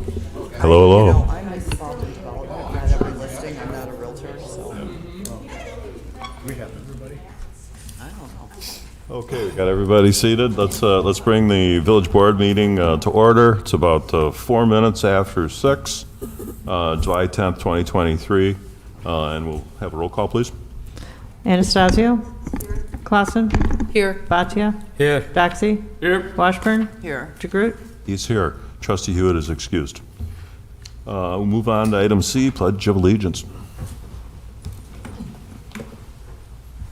Hello, hello. I'm involved in development, not every listing, I'm not a realtor, so. We have everybody. I don't know. Okay, we got everybody seated. Let's bring the village board meeting to order. It's about 4 minutes after 6, July 10th, 2023. And we'll have a roll call, please. Anastasio? Clausen? Here. Bhatia? Here. Doxey? Here. Washburn? Here. DeGroot? He's here. Trustee Hewitt is excused. We'll move on to item C, Pledge of Allegiance.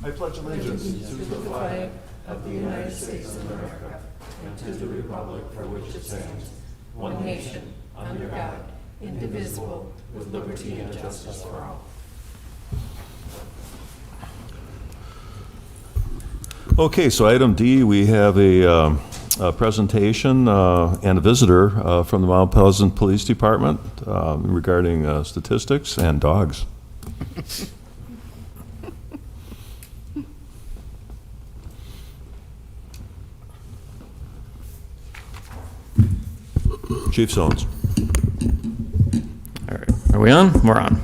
I pledge allegiance to the flag of the United States of America and to the republic for which it stands, one nation, under God, indivisible, with liberty and justice for all. Okay, so item D, we have a presentation and a visitor from the Mount Pleasant Police Department regarding statistics and dogs. Chief Sones. All right, are we on? We're on.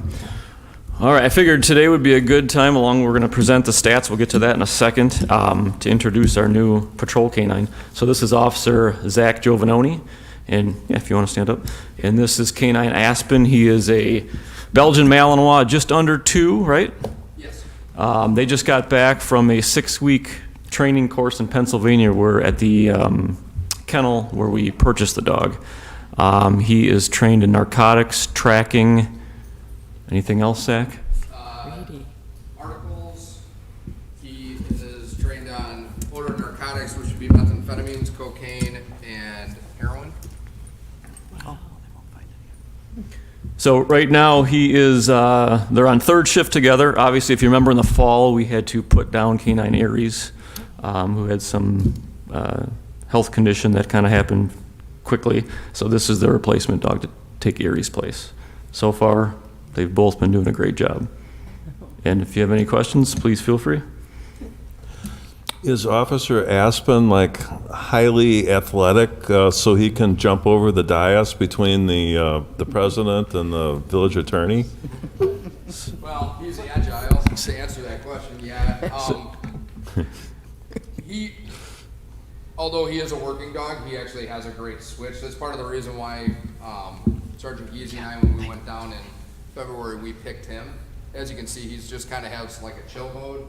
All right, I figured today would be a good time, we're going to present the stats, we'll get to that in a second, to introduce our new patrol canine. So this is Officer Zach Giovanoni, and yeah, if you want to stand up. And this is Canine Aspen. He is a Belgian Malinois, just under 2, right? Yes. They just got back from a 6-week training course in Pennsylvania. We're at the kennel where we purchased the dog. He is trained in narcotics, tracking. Anything else, Zach? Articles. He is trained on odor narcotics, which would be methamphetamines, cocaine, and heroin. So right now he is, they're on 3rd shift together. Obviously, if you remember in the fall, we had to put down Canine Aries, who had some health condition that kind of happened quickly. So this is the replacement dog to take Aries' place. So far, they've both been doing a great job. And if you have any questions, please feel free. Is Officer Aspen like highly athletic so he can jump over the dais between the president and the village attorney? Well, he's agile. To answer that question, yeah. Although he is a working dog, he actually has a great switch. That's part of the reason why Sergeant Giese and I, when we went down in February, we picked him. As you can see, he's just kind of has like a chill mode,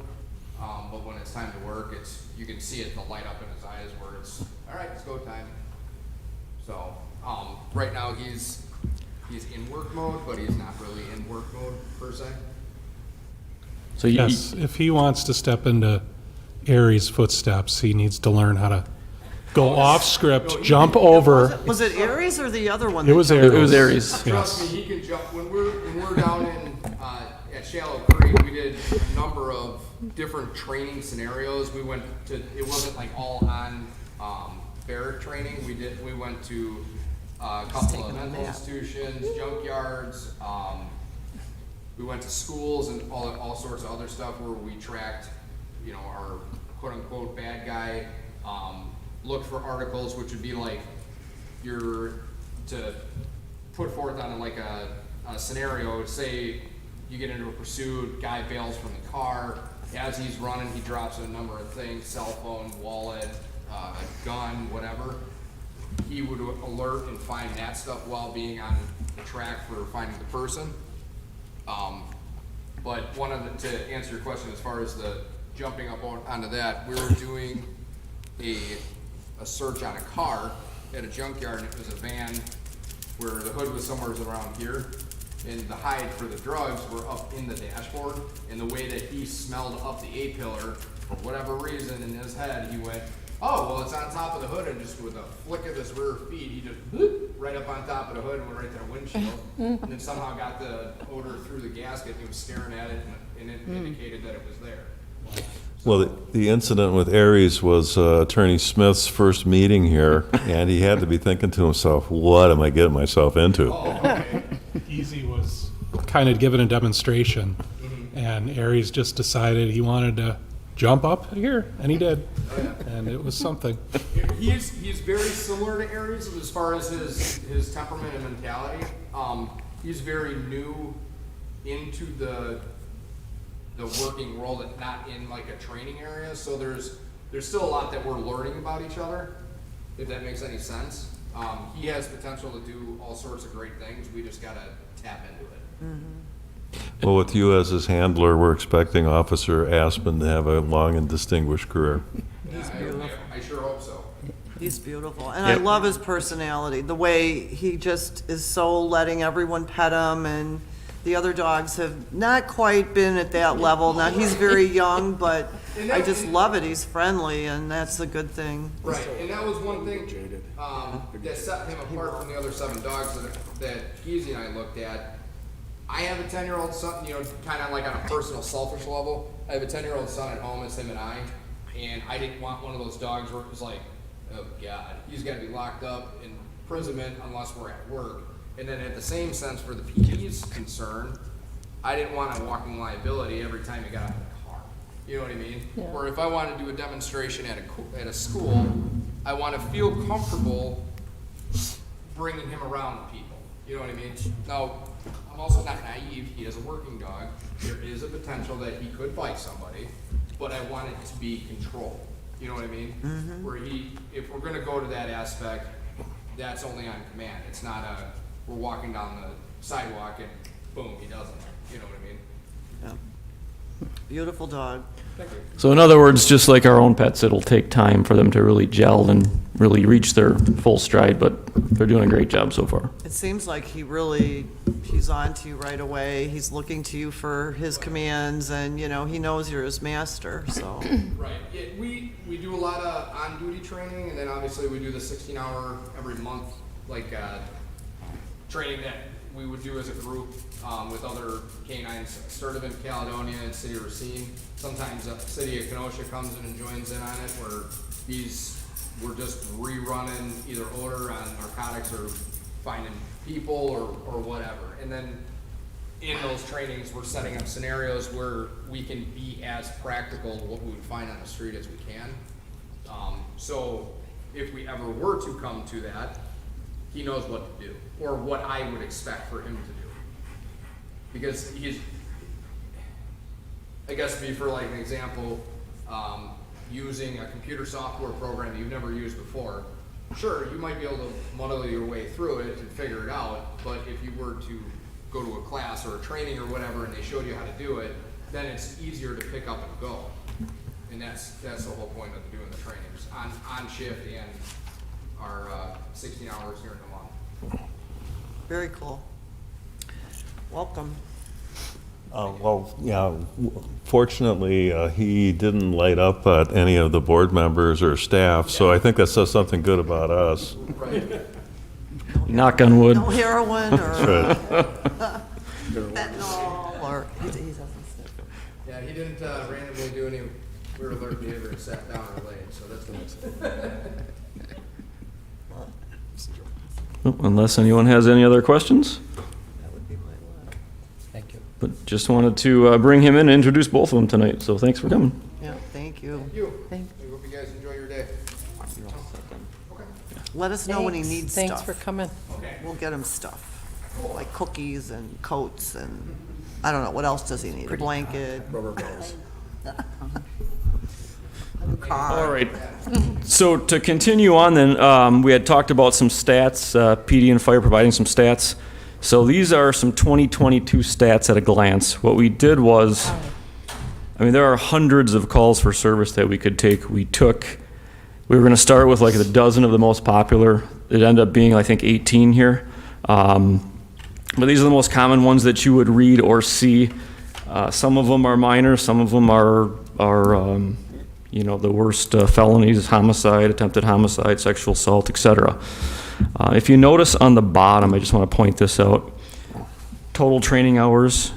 but when it's time to work, you can see it, the light up in his eyes where it's, all right, it's go time. So right now he's in work mode, but he's not really in work mode per se. So Yes, if he wants to step into Aries' footsteps, he needs to learn how to go off script, jump over. Was it Aries or the other one? It was that Aries. It was Aries. Trust me, he can jump. When we're down in at Shallow Creek, we did a number of different training scenarios. We went to, it wasn't like all on barrack training. We went to a couple of mental institutions, junkyards. We went to schools and all sorts of other stuff where we tracked, our quote unquote bad guy. Look for articles, which would be like to put forth on like a scenario. Say you get into a pursuit, guy bails from the car. As he's running, he drops a number of things: cell phone, wallet, gun, whatever. He would alert and find that stuff while being on the track for finding the person. But to answer your question, as far as the jumping up onto that, we were doing a search on a car at a junkyard, and it was a van where the hood was somewhere around here, and the hide for the drugs were up in the dashboard. And the way that he smelled up the A-pillar, for whatever reason in his head, he went, oh, well, it's on top of the hood, and just with a flick of his rear feet, he just whoop, right up on top of the hood and went right to the windshield, and then somehow got the odor through the gasket, and he was staring at it, and it indicated that it was there. Well, the incident with Aries was Attorney Smith's first meeting here, and he had to be thinking to himself, what am I getting myself into? Easy was kind of given a demonstration, and Aries just decided he wanted to jump up here, and he did. And it was something. He's very similar to Aries as far as his temperament and mentality. He's very new into the working world, and not in like a training area. So there's still a lot that we're learning about each other, if that makes any sense. He has potential to do all sorts of great things. We just gotta tap into it. Well, with you as his handler, we're expecting Officer Aspen to have a long and distinguished career. He's beautiful. I sure hope so. He's beautiful. And I love his personality, the way he just is so letting everyone pet him, and the other dogs have not quite been at that level. Now, he's very young, but I just love it. He's friendly, and that's a good thing. Right, and that was one thing that set him apart from the other 7 dogs that Geezy and I looked at. I have a 10-year-old son, kind of like on a personal, selfish level. I have a 10-year-old son at home, it's him and I didn't want one of those dogs where it was like, oh God, he's got to be locked up in imprisonment unless we're at work. And then at the same sense, for the PD's concern, I didn't want a walking liability every time he got out of the car. You know what I mean? Yeah. Or if I want to do a demonstration at a school, I want to feel comfortable bringing him around people. You know what I mean? Now, I'm also not naive. He is a working dog. There is a potential that he could bite somebody, but I want it to be controlled. You know what I mean? Mm-hmm. Where if we're going to go to that aspect, that's only on command. It's not we're walking down the sidewalk and boom, he does it. You know what I mean? Yeah. Beautiful dog. Thank you. So in other words, just like our own pets, it'll take time for them to really gel and really reach their full stride, but they're doing a great job so far. It seems like he's on to you right away. He's looking to you for his commands, and, he knows you're his master, so. Right. We do a lot of on-duty training, and then obviously we do the 16-hour every month, training that we would do as a group with other canines, sort of in Caledonia and City of Racine. Sometimes the City of Kenosha comes in and joins in on it, where we're just rerunning either odor on narcotics or finding people or whatever. And then in those trainings, we're setting up scenarios where we can be as practical to what we would find on the street as we can. So if we ever were to come to that, he knows what to do, or what I would expect for him to do. Because I guess for like an example, using a computer software program that you've never used before, sure, you might be able to muddle your way through it and figure it out, but if you were to go to a class or a training or whatever and they showed you how to do it, then it's easier to pick up and go. And that's the whole point of doing the trainings, on shift and our 16 hours here in the month. Very cool. Welcome. Fortunately, he didn't light up at any of the board members or staff, so I think that says something good about us. Right. Knock on wood. No heroin or Right. fentanyl or, he doesn't sniff. Yeah, he didn't randomly do any weird alert behavior and sat down or laid, so that's good. Unless anyone has any other questions? That would be my luck. Thank you. But just wanted to bring him in and introduce both of them tonight, so thanks for coming. Yeah, thank you. Thank you. Thank- I hope you guys enjoy your day. Okay. Let us know when he needs stuff. Thanks for coming. Okay. We'll get him stuff, like cookies and coats and, I don't know, what else does he need? A blanket? Rubber balls. All right. So to continue on then, we had talked about some stats, PD and Fire providing some stats. So these are some 2022 stats at a glance. What we did was, there are hundreds of calls for service that we could take. We were going to start with like a dozen of the most popular. It ended up being, I think, 18 here. But these are the most common ones that you would read or see. Some of them are minor, some of them are the worst felonies, homicide, attempted homicide, sexual assault, etc. If you notice on the bottom, I just want to point this out, total training hours,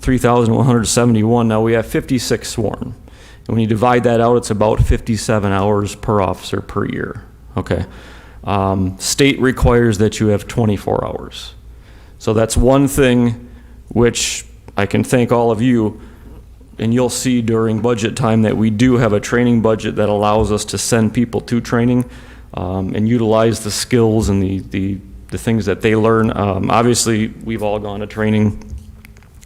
3,171. Now we have 56 sworn. And when you divide that out, it's about 57 hours per officer per year. Okay. State requires that you have 24 hours. So that's one thing which I can thank all of you. and you'll see during budget time that we do have a training budget that allows us to send people to training and utilize the skills and the things that they learn. Obviously, we've all gone to training,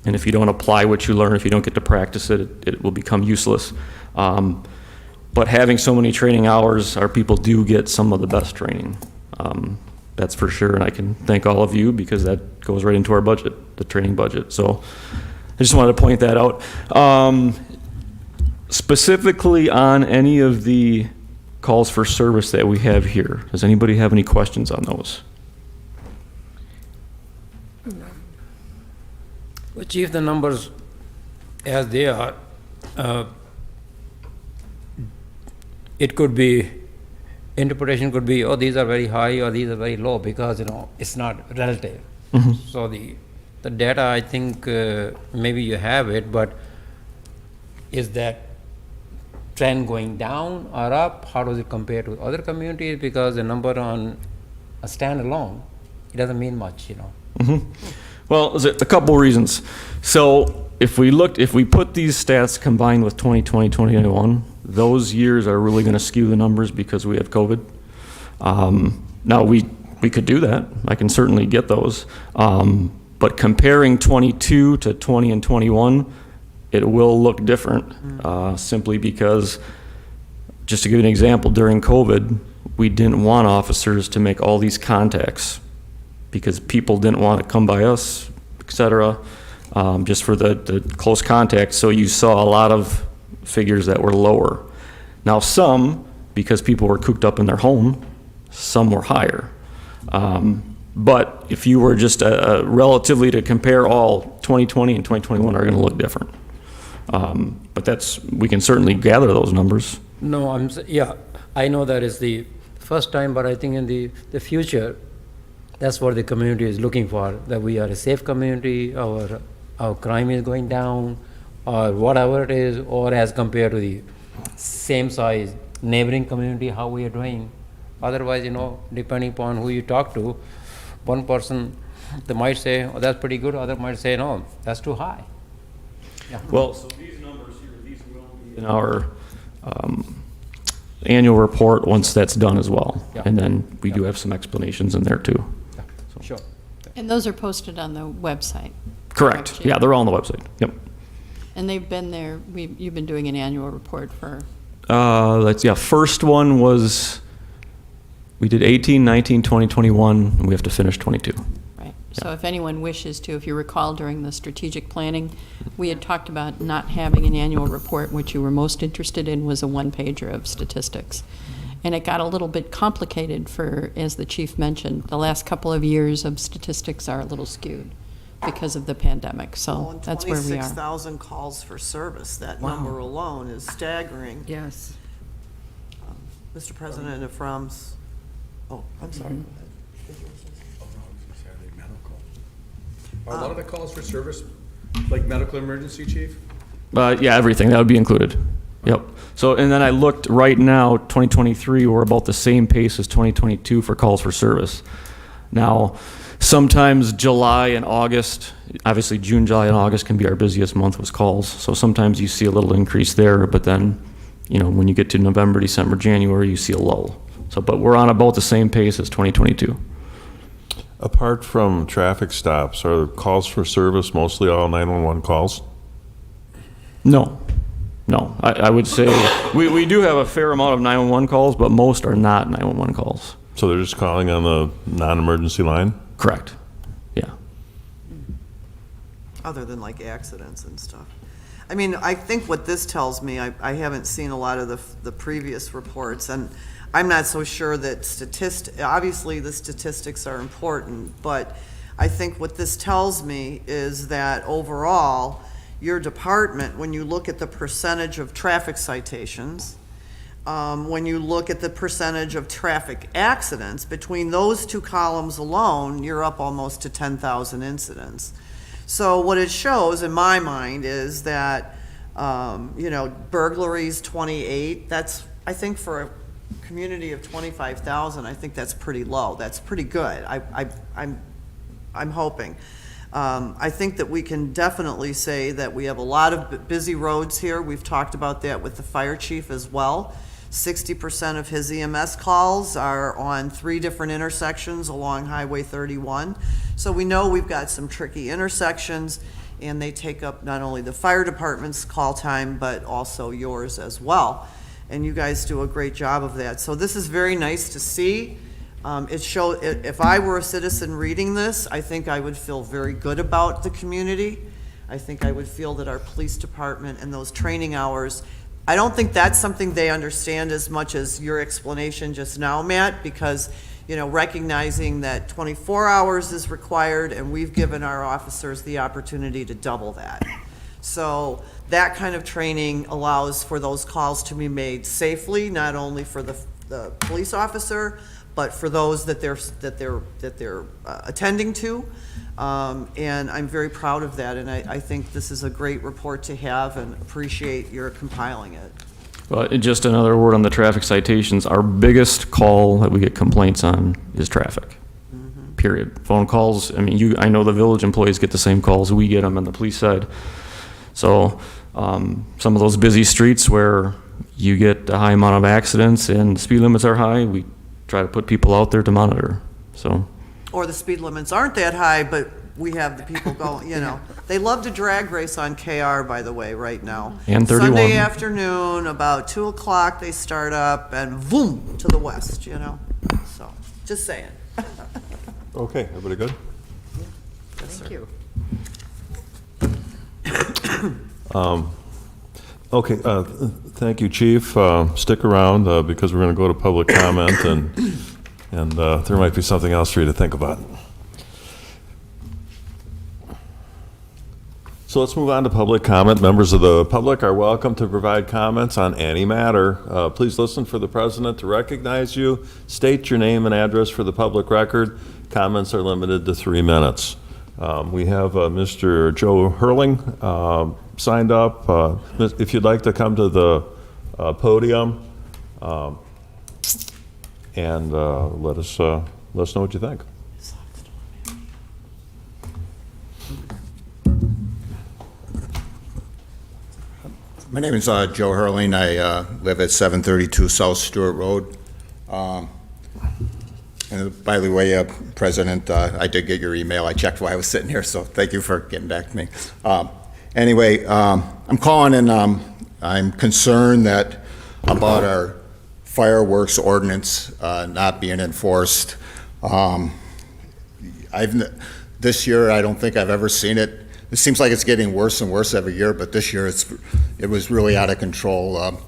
and if you don't apply what you learn, if you don't get to practice it, it will become useless. But having so many training hours, our people do get some of the best training. That's for sure, and I can thank all of you because that goes right into our budget, the training budget. So I just wanted to point that out. Specifically on any of the calls for service that we have here, does anybody have any questions on those? Well, Chief, the numbers as they are, it could be, interpretation could be, oh, these are very high or these are very low because, it's not relative. So the data, I think, maybe you have it, but is that trend going down or up? How does it compare to other communities? Because the number on a standalone, it doesn't mean much, Well, there's a couple reasons. So if we put these stats combined with 2020, 2021, those years are really going to skew the numbers because we have COVID. Now, we could do that. I can certainly get those. But comparing 22 to 20 and 21, it will look different simply because, just to give you an example, during COVID, we didn't want officers to make all these contacts because people didn't want to come by us, et cetera, just for the close contact. So you saw a lot of figures that were lower. Now some, because people were cooped up in their home, some were higher. But if you were just relatively to compare all 2020 and 2021 are going to look different. But we can certainly gather those numbers. No, I know that is the first time, but I think in the future, that's what the community is looking for, that we are a safe community, our crime is going down, or whatever it is, or as compared to the same size neighboring community, how we are doing. Otherwise, depending upon who you talk to, one person, they might say, oh, that's pretty good, other might say, no, that's too high. Yeah. Well, so these numbers here, these will be in our annual report once that's done as well. Yeah. And then we do have some explanations in there too. Sure. And those are posted on the website? Correct. Yeah, they're all on the website. Yep. And they've been there, you've been doing an annual report for? First one was, we did 18, 19, 20, 21, and we have to finish 22. Right. So if anyone wishes to, if you recall during the strategic planning, we had talked about not having an annual report. What you were most interested in was a one-pager of statistics. And it got a little bit complicated as the chief mentioned, the last couple of years of statistics are a little skewed because of the pandemic. So that's where we are. 26,000 calls for service. That number alone is staggering. Yes. Mr. President, if Rom's, I'm sorry. Are a lot of the calls for service, like medical emergency, Chief? Yeah, everything, that would be included. Yep. So, and then I looked right now, 2023, we're about the same pace as 2022 for calls for service. Now, sometimes July and August, obviously June, July, and August can be our busiest month with calls. So sometimes you see a little increase there, but then, when you get to November, December, January, you see a lull. So, but we're on about the same pace as 2022. Apart from traffic stops, are calls for service mostly all 911 calls? No. I would say we do have a fair amount of 911 calls, but most are not 911 calls. So they're just calling on the non-emergency line? Correct. Yeah. Other than like accidents and stuff. I mean, I think what this tells me, I haven't seen a lot of the previous reports, and I'm not so sure that obviously the statistics are important, but I think what this tells me is that overall, your department, when you look at the percentage of traffic citations, when you look at the percentage of traffic accidents, between those two columns alone, you're up almost to 10,000 incidents. So what it shows in my mind is that, burglaries 28, that's, I think for a community of 25,000, I think that's pretty low. That's pretty good. I'm hoping. I think that we can definitely say that we have a lot of busy roads here. We've talked about that with the fire chief as well. 60% of his EMS calls are on 3 different intersections along Highway 31. So we know we've got some tricky intersections, and they take up not only the fire department's call time, but also yours as well. And you guys do a great job of that. So this is very nice to see. If I were a citizen reading this, I think I would feel very good about the community. I think I would feel that our police department and those training hours, I don't think that's something they understand as much as your explanation just now, Matt, because, you know, recognizing that 24 hours is required, and we've given our officers the opportunity to double that. So that kind of training allows for those calls to be made safely, not only for the police officer, but for those that they're attending to. And I'm very proud of that, and I think this is a great report to have, and appreciate your compiling it. Well, just another word on the traffic citations. Our biggest call that we get complaints on is traffic. Period. Phone calls, I mean, I know the village employees get the same calls, we get them on the police side. So some of those busy streets where you get a high amount of accidents and speed limits are high, we try to put people out there to monitor, so. Or the speed limits aren't that high, but we have the people going, you know. They love to drag race on KR, by the way, right now. And 31. Sunday afternoon, about 2 o'clock, they start up, and boom, to the west, you know. So, just saying. Okay, everybody good? Thank you. Okay, thank you, Chief. Stick around because we're going to go to public comment, and there might be something else for you to think about. So let's move on to public comment. Members of the public are welcome to provide comments on any matter. Please listen for the president to recognize you. State your name and address for the public record. Comments are limited to 3 minutes. We have Mr. Joe Hurling signed up. If you'd like to come to the podium and let us know what you think. My name is Joe Hurling. I live at 732 South Stewart Road. And by the way, President, I did get your email. I checked while I was sitting here, so thank you for getting back to me. Anyway, I'm calling and I'm concerned about our fireworks ordinance not being enforced. This year, I don't think I've ever seen it. It seems like it's getting worse and worse every year, but this year it was really out of control.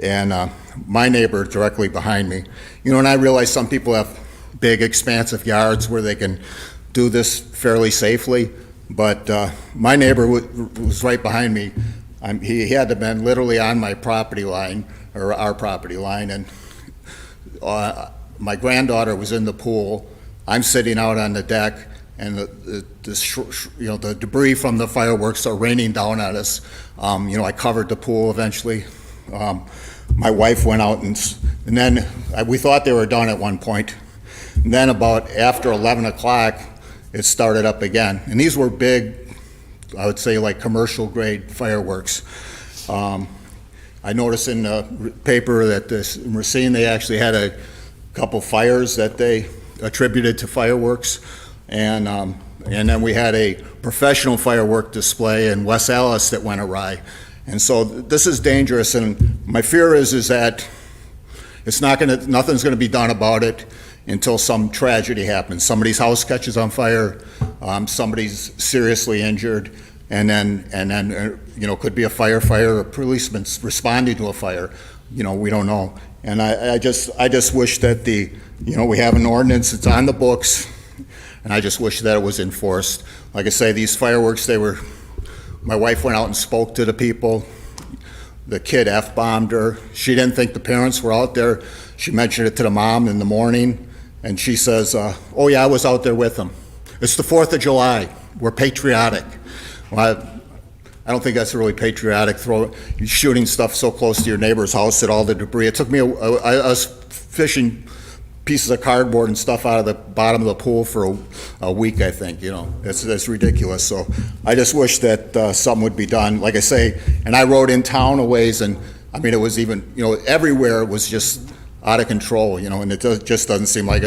And my neighbor directly behind me, you know, and I realize some people have big, expansive yards where they can do this fairly safely, but my neighbor was right behind me. He had to been literally on my property line, or our property line, and my granddaughter was in the pool. I'm sitting out on the deck, and the debris from the fireworks are raining down at us. You know, I covered the pool eventually. My wife went out, and then we thought they were done at one point. And then about after 11 o'clock, it started up again. And these were big, I would say like commercial grade fireworks. I noticed in the paper that in Racine, they actually had a couple fires that they attributed to fireworks. And then we had a professional firework display in West Allis that went awry. And so this is dangerous, and my fear is that nothing's gonna be done about it until some tragedy happens. Somebody's house catches on fire, somebody's seriously injured, and then you know, could be a firefighter or a policeman responding to a fire. You know, we don't know. And I just wish that you know, we have an ordinance, it's on the books, and I just wish that it was enforced. Like I say, these fireworks, my wife went out and spoke to the people. The kid F-bombed her. She didn't think the parents were out there. She mentioned it to the mom in the morning, and she says, oh yeah, I was out there with them. It's the 4th of July. We're patriotic. Well, I don't think that's really patriotic, shooting stuff so close to your neighbor's house at all the debris. It took me, I was fishing pieces of cardboard and stuff out of the bottom of the pool for a week, I think, you know. That's ridiculous. So I just wish that something would be done. Like I say, and I rode in town a ways, and I mean, it was even, you know, everywhere it was just out of control, you know, and it just doesn't seem like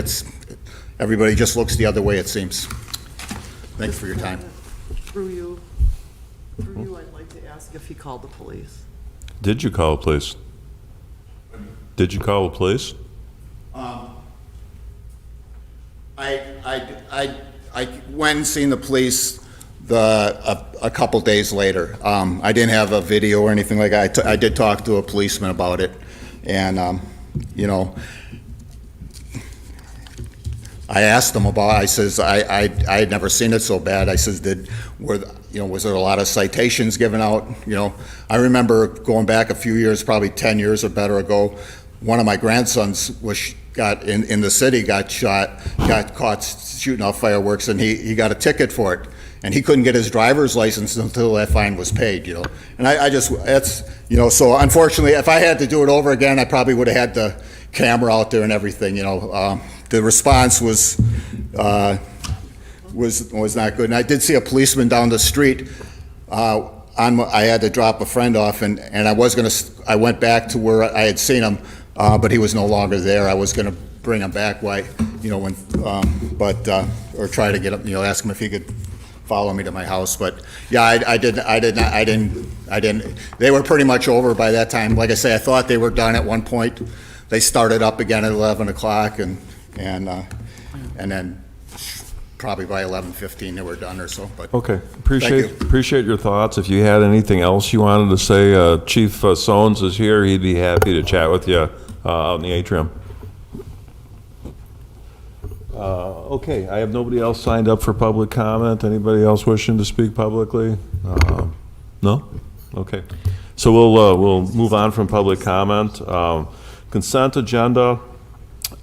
everybody just looks the other way, it seems. Thanks for your time. Through you, I'd like to ask if he called the police. Did you call the police? Did you call the police? I went and seen the police a couple days later. I didn't have a video or anything like that. I did talk to a policeman about it, and you know, I asked him about it. I says I had never seen it so bad. I says was there a lot of citations given out? You know, I remember going back a few years, probably 10 years or better ago. One of my grandsons got in the city, got caught shooting off fireworks, and he got a ticket for it. And he couldn't get his driver's license until that fine was paid, you know. And that's, you know, so unfortunately, if I had to do it over again, I probably would have had the camera out there and everything, you know. The response was not good. And I did see a policeman down the street. I had to drop a friend off, and I went back to where I had seen him, but he was no longer there. I was gonna bring him back, you know, or try to get him, you know, ask him if he could follow me to my house. But yeah, I didn't. They were pretty much over by that time. Like I say, I thought they were done at one point. They started up again at 11 o'clock, and then probably by 11:15 they were done or so. But Okay, Thank you. appreciate your thoughts. If you had anything else you wanted to say, Chief Sones is here. He'd be happy to chat with you out in the atrium. Okay, I have nobody else signed up for public comment. Anybody else wishing to speak publicly? No? Okay. So we'll move on from public comment. Consent agenda.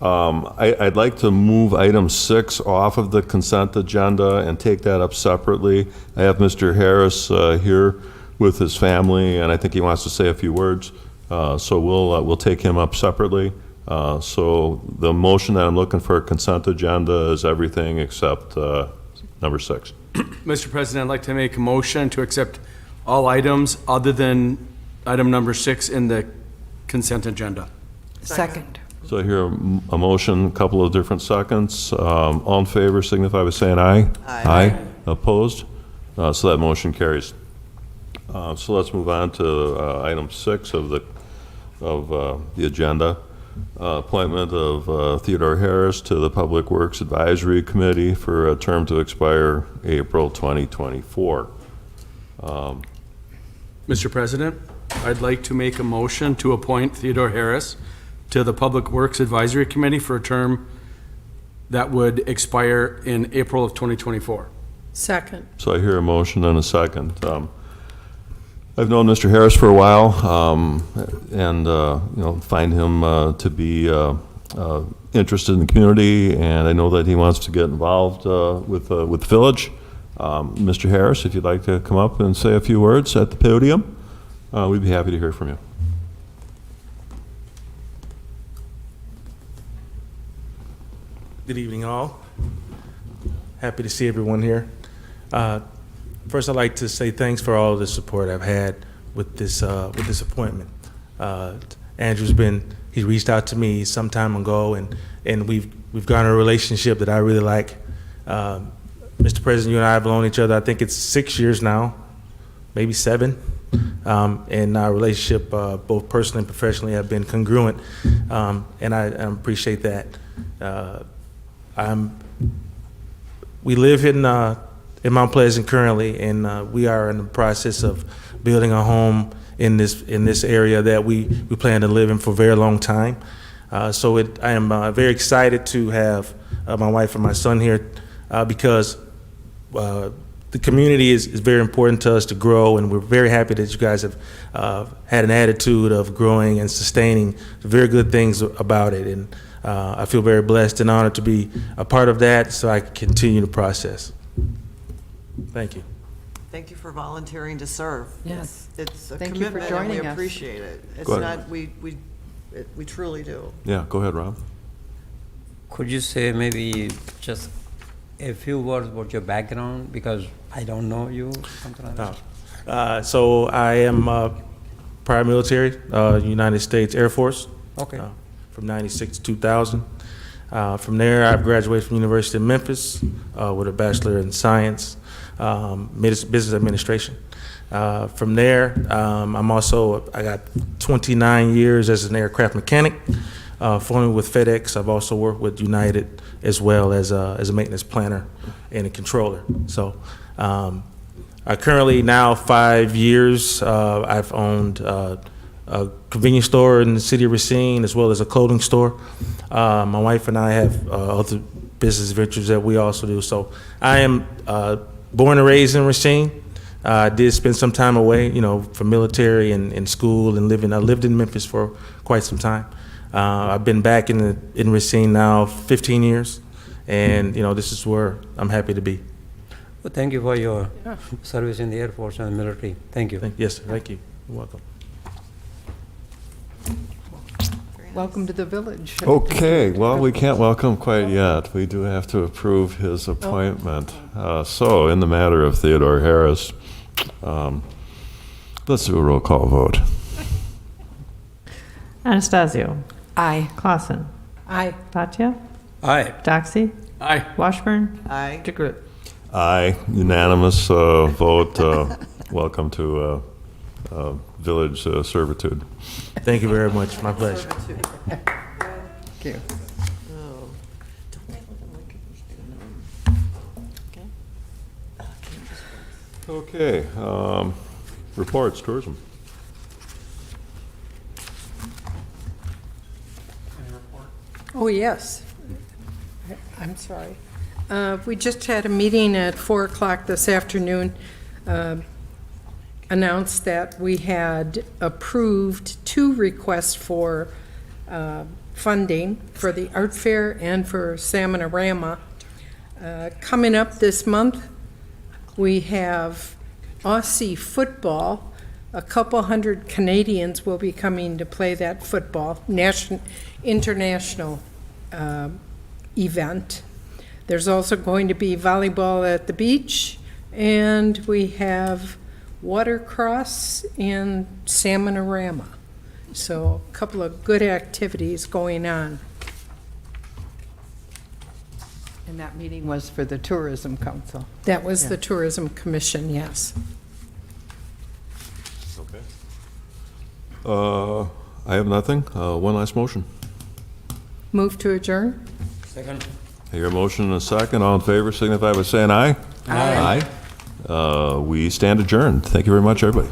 I'd like to move item 6 off of the consent agenda and take that up separately. I have Mr. Harris here with his family, and I think he wants to say a few words. So we'll take him up separately. So the motion that I'm looking for a consent agenda is everything except number 6. Mr. President, I'd like to make a motion to accept all items other than item number 6 in the consent agenda. Second. So I hear a motion, a couple of different seconds. All in favor signify by saying aye. Aye. Opposed? So that motion carries. So let's move on to item 6 of the agenda. Appointment of Theodore Harris to the Public Works Advisory Committee for a term to expire April 2024. Mr. President, I'd like to make a motion to appoint Theodore Harris to the Public Works Advisory Committee for a term that would expire in April of 2024. Second. So I hear a motion and a second. I've known Mr. Harris for a while, and you know, find him to be interested in the community, and I know that he wants to get involved with the village. Mr. Harris, if you'd like to come up and say a few words at the podium, we'd be happy to hear from you. Good evening, all. Happy to see everyone here. First, I'd like to say thanks for all of the support I've had with this appointment. Andrew's he reached out to me some time ago, and we've gotten a relationship that I really like. Mr. President, you and I have known each other, I think it's 6 years now, maybe 7. And our relationship, both personally and professionally, have been congruent, and I appreciate that. We live in Mount Pleasant currently, and we are in the process of building a home in this area that we plan to live in for a very long time. So I am very excited to have my wife and my son here because the community is very important to us to grow, and we're very happy that you guys have had an attitude of growing and sustaining very good things about it. And I feel very blessed and honored to be a part of that, so I can continue the process. Thank you. Thank you for volunteering to serve. Yes. It's a Thank you for commitment, and we joining us. appreciate it. It's Go ahead. not, we truly do. Yeah, go ahead, Rob. Could you say maybe just a few words about your background, because I don't know you, something like that? So I am prior military, United States Air Force. Okay. From 96 to 2000. From there, I graduated from University of Memphis with a Bachelor in Science, Business Administration. From there, I got 29 years as an aircraft mechanic, formerly with FedEx. I've also worked with United as well as a maintenance planner and a controller. So I currently now 5 years, I've owned a convenience store in the city of Racine as well as a clothing store. My wife and I have other business ventures that we also do. So I am born and raised in Racine. I did spend some time away, for military and school and living. I lived in Memphis for quite some time. I've been back in Racine now 15 years, and this is where I'm happy to be. Well, thank you for your service in the Air Force and military. Thank you. Yes, sir. Thank you. You're welcome. Welcome to the village. Okay, well, we can't welcome quite yet. We do have to approve his appointment. So, in the matter of Theodore Harris, let's do a roll call vote. Anastasio. Aye. Clausen. Aye. Patya. Aye. Doxy. Aye. Washburn. Aye. DeGroot. Aye, unanimous vote. Welcome to village servitude. Thank you very much. My pleasure. Thank you. Okay, reports, tourism. Oh, yes. I'm sorry. We just had a meeting at 4 o'clock this afternoon, announced that we had approved 2 requests for funding for the art fair and for Salmonorama. Coming up this month, we have Aussie football. A couple hundred Canadians will be coming to play that football, international event. There's also going to be volleyball at the beach, and we have watercross and Salmonorama. So a couple of good activities going on. And that meeting was for the Tourism Council. That was the Tourism Commission, yes. Okay. I have nothing. One last motion. Move to adjourn? Second. I hear a motion and a second. All in favor signify by saying aye. Aye. Aye. We stand adjourned. Thank you very much, everybody.